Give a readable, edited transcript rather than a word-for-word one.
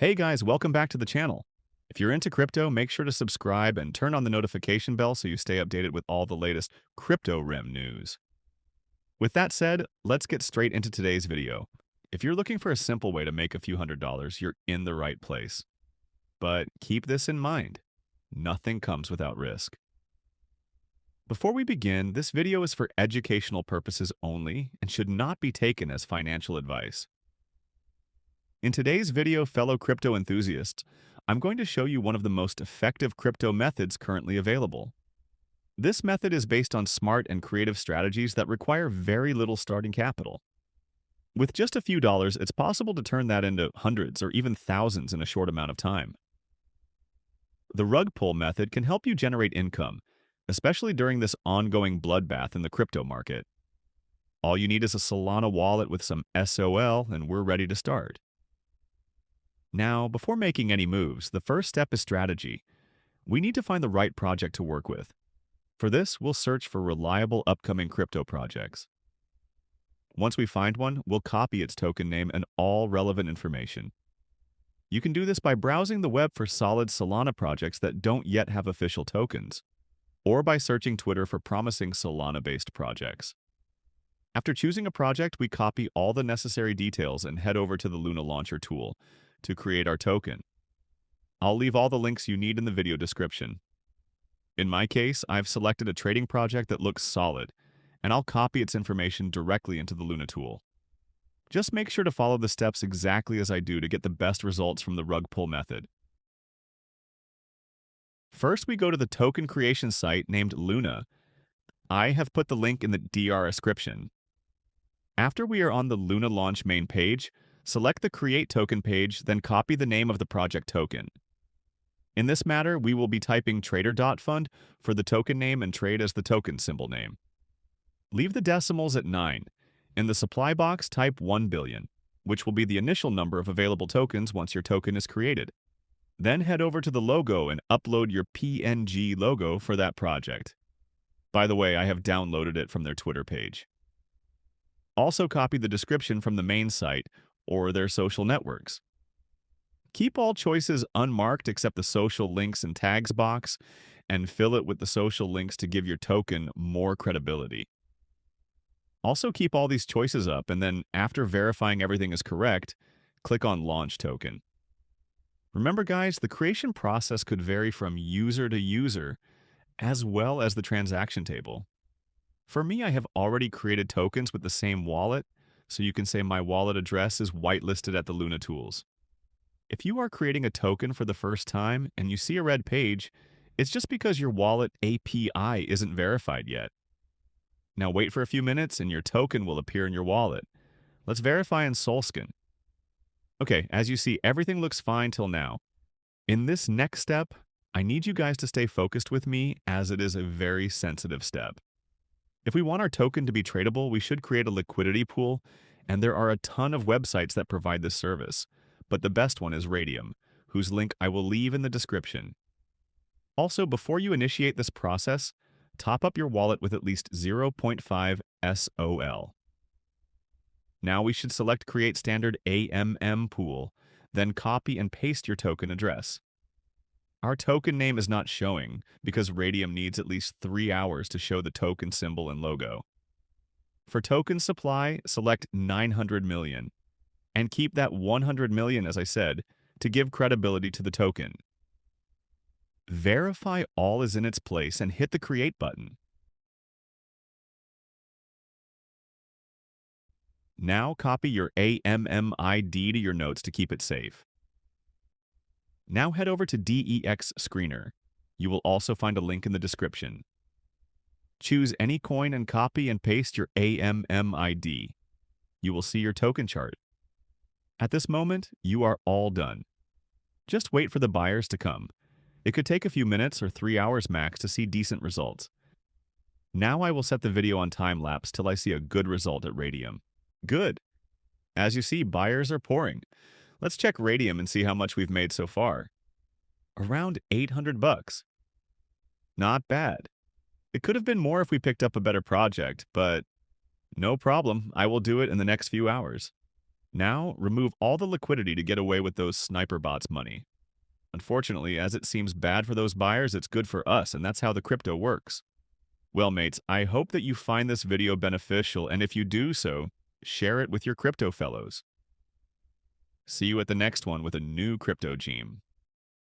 Hey guys, welcome back to the channel. If you're into crypto, make sure to subscribe and turn on the notification bell so you stay updated with all the latest crypto REM news. With that said, let's get straight into today's video. If you're looking for a simple way to make a few $100s, you're in the right place. But keep this in mind, nothing comes without risk. Before we begin, this video is for educational purposes only and should not be taken as financial advice. In today's video, fellow crypto enthusiasts, I'm going to show you one of the most effective crypto methods currently available. This method is based on smart and creative strategies that require very little starting capital. With just a few dollars, it's possible to turn that into hundreds or even thousands in a short amount of time. The rug pull method can help you generate income, especially during this ongoing bloodbath in the crypto market. All you need is a Solana wallet with some SOL, and we're ready to start. Now, before making any moves, the first step is strategy. We need to find the right project to work with. For this, we'll search for reliable upcoming crypto projects. Once we find one, we'll copy its token name and all relevant information. You can do this by browsing the web for solid Solana projects that don't yet have official tokens, or by searching Twitter for promising Solana-based projects. After choosing a project, we copy all the necessary details and head over to the Luna Launcher tool to create our token. I'll leave all the links you need in the video description. In my case, I've selected a trading project that looks solid, and I'll copy its information directly into the Luna tool. Just make sure to follow the steps exactly as I do to get the best results from the rug pull method. First, we go to the token creation site named Luna. I have put the link in the DR description. After we are on the Luna launch main page, select the Create Token page, then copy the name of the project token. In this matter, we will be typing trader.fund for the token name and trade as the token symbol name. Leave the decimals at 9. In the supply box, type 1 billion, which will be the initial number of available tokens once your token is created. Then head over to the logo and upload your PNG logo for that project. By the way, I have downloaded it from their Twitter page. Also copy the description from the main site or their social networks. Keep all choices unmarked except the social links and tags box, and fill it with the social links to give your token more credibility. Also keep all these choices up, and then after verifying everything is correct, click on Launch Token. Remember guys, the creation process could vary from user to user, as well as the transaction table. For me, I have already created tokens with the same wallet, so you can say my wallet address is whitelisted at the Luna tools. If you are creating a token for the first time and you see a red page, it's just because your wallet API isn't verified yet. Now wait for a few minutes and your token will appear in your wallet. Let's verify in Solskin. Okay, as you see, everything looks fine till now. In this next step, I need you guys to stay focused with me as it is a very sensitive step. If we want our token to be tradable, we should create a liquidity pool, and there are a ton of websites that provide this service, but the best one is Radium, whose link I will leave in the description. Also, before you initiate this process, top up your wallet with at least 0.5 SOL. Now we should select Create Standard AMM Pool, then copy and paste your token address. Our token name is not showing because Radium needs at least 3 hours to show the token symbol and logo. For token supply, select 900 million, and keep that 100 million, as I said, to give credibility to the token. Verify all is in its place and hit the Create button. Now copy your AMM ID to your notes to keep it safe. Now head over to DEX Screener. You will also find a link in the description. Choose any coin and copy and paste your AMM ID. You will see your token chart. At this moment, you are all done. Just wait for the buyers to come. It could take a few minutes or 3 hours max to see decent results. Now I will set the video on time lapse till I see a good result at Radium. Good. As you see, buyers are pouring. Let's check Radium and see how much we've made so far. Around 800 bucks. Not bad. It could have been more if we picked up a better project, but no problem. I will do it in the next few hours. Now, remove all the liquidity to get away with those sniper bots' money. Unfortunately, as it seems bad for those buyers, it's good for us, and that's how the crypto works. Well, mates, I hope that you find this video beneficial, and if you do so, share it with your crypto fellows. See you at the next one with a new crypto gem.